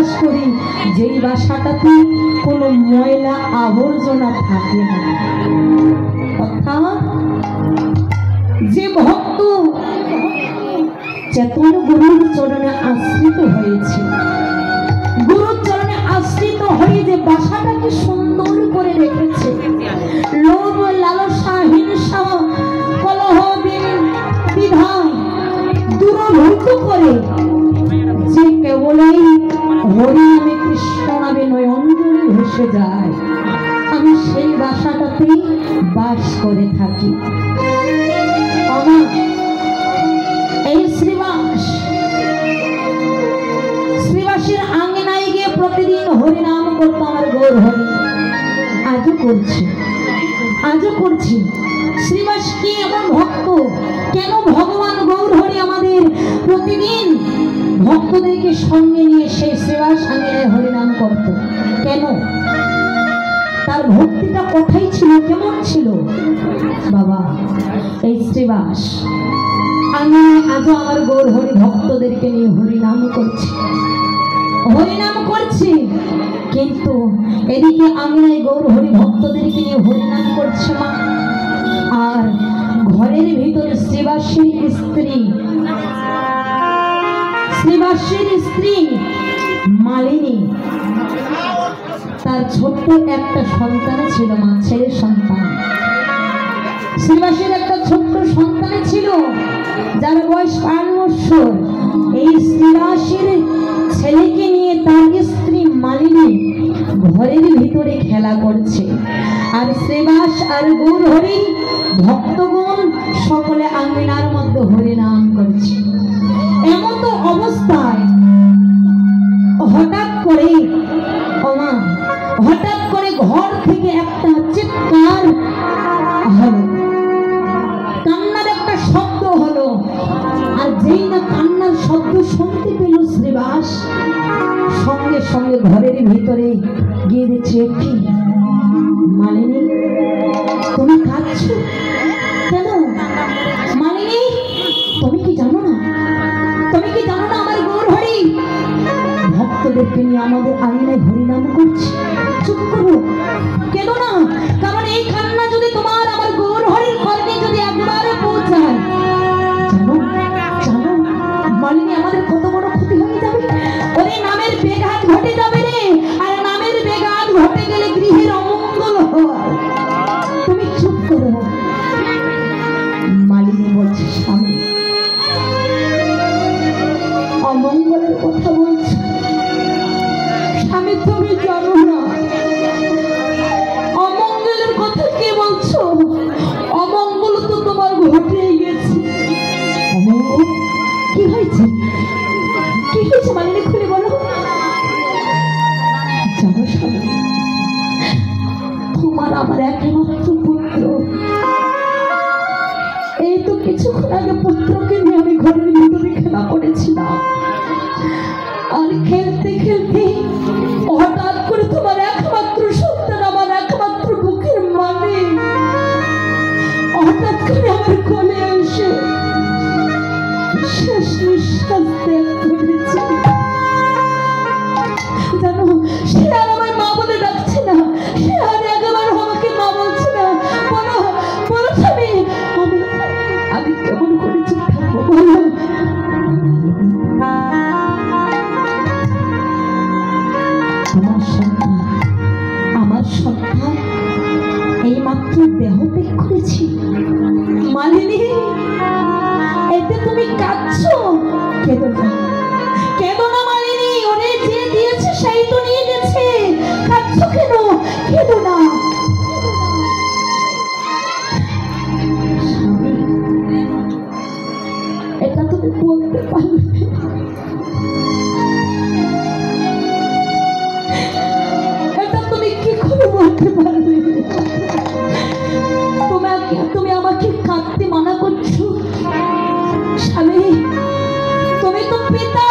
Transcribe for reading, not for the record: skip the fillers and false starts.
বাস করি যেই বাসাটাতে কোনো ময়লা আবর্জনা থাকে না। অর্থাৎ যে ভক্ত চেতন গুরুর চরণে আশ্রিত হয়েছে, গুরুর চরণে আশ্রিত হয়ে যে বাসাটাকে সুন্দর করে রেখেছে, লোভ লালসা হিংসা কলহ বিধান দূরভূত করে যে কেবলই হরি নামে কৃষ্ণ নামে নয়নজলে ভেসে যায়, আমি সেই বাসাটাতেই বাস করে থাকি। এই শ্রীবাসের আঙ্গনায় গিয়ে প্রতিদিন হরি নাম করতো আমার গৌর হরি। আজও করছি। শ্রীবাস কি এমন ভক্ত, কেন ভগবান গৌর হরি আমাদের প্রতিদিন ভক্তদেরকে সঙ্গে নিয়ে সেই শ্রীবাস আঙ্গনায় হরিনাম করত? কেন? তার ভক্তিটা কোথায় ছিল, কেমন ছিল? বাবা, এই শ্রীবাস আঙ্গনায় আজও আমার গৌর হরি ভক্তদেরকে নিয়ে হরিনাম করছে। কিন্তু এদিকে আঙ্গনায় গৌর হরি ভক্তদেরকে নিয়ে হরিনাম করছে মা, আর ঘরের ভিতরে শ্রীবাসের স্ত্রী মালিনী, তার ছোট্ট একটা সন্তান ছিল, মা, ছেলের সন্তান। শ্রীবাসের একটা ছোট্ট সন্তান ছিল যার বয়স 5 বছর। এই শ্রীবাসের ছেলেকে নিয়ে তার স্ত্রী মালিনী ঘরের ভিতরে খেলা করছে, আর শ্রীবাস আর গৌর হরি ভক্তগণ সকলে আঙ্গনার মধ্যে হরিনাম করছে। এমন তো অবস্থায় হঠাৎ করে ঘর থেকে একটা চিৎকার হলো, কান্নার একটা শব্দ হলো। আর যেই না কান্নার শব্দ শুনতে পেল শ্রীবাস, সঙ্গে সঙ্গে ঘরের ভিতরে গিয়ে দেখছে, কি মালিনী, তুমি কাঁদছো কেন? মালিনী, তুমি কি জানো না আমার গৌর হরি ভক্তদেরকে নিয়ে আমাদের আঙিনায় হরিনাম করছে? চুপ করো, কেন না, কারণ এই কান্না যদি তোমার আমার গৌর হরির কর্ণে যদি একবারে পৌঁছায়, জানো মালিনী, আমাদের কত বড় ক্ষতি হয়ে যাবে। ওরে নামের বেঘাত ঘটে যাবে রে, আর নামের বেঘাত ঘটে গেলে গৃহের অমঙ্গল হয়। তুমি চুপ করো। মালিনী বলছে, স্বামী, অমঙ্গলের কথা বলছো? স্বামী, তুমি জানো না অমঙ্গলের কথা কে বলছো? অমঙ্গল তো তোমার ঘটে গেছে। অমঙ্গল কি হয়েছে? মালিনী, খুলে বলো। জানো স্বামী, তোমার আমার একমাত্র পুত্র, এই তো কিছুক্ষণ আগে পুত্রকে নিয়ে আমি ঘরের ভিতরে খেলা করেছিলাম, আর খেলতে খেলতে হঠাৎ করে তোমার একমাত্র সন্তান, আমার একমাত্র বুকের মালিক, হঠাৎ করে আমার কোলে এসে শেষ নিঃশ্বাস ত্যাগ করেছে। জানো, সে আর আমার মা বলে ডাকছে না, সে আর একবার আমাকে মা বলছে না। বলো স্বামী, আমি কেমন করে চুপ থাকবো বলো? আমার সন্তান এই মাত্র দেহ ত্যাগ করেছি। মালিনী, এতে তুমি কাঁদছো? কেঁদো না মালিনী, ওরে যে দিয়েছে সেই তো নিয়ে গেছে, কাঁদছো কেন? কেঁদো না। এটা তুমি বলতে পারবে? এটা তুমি কি করে বলতে পারবে? তুমি আমাকে কাঁদতে মানা করছো? স্বামী, তুমি তো পিতা,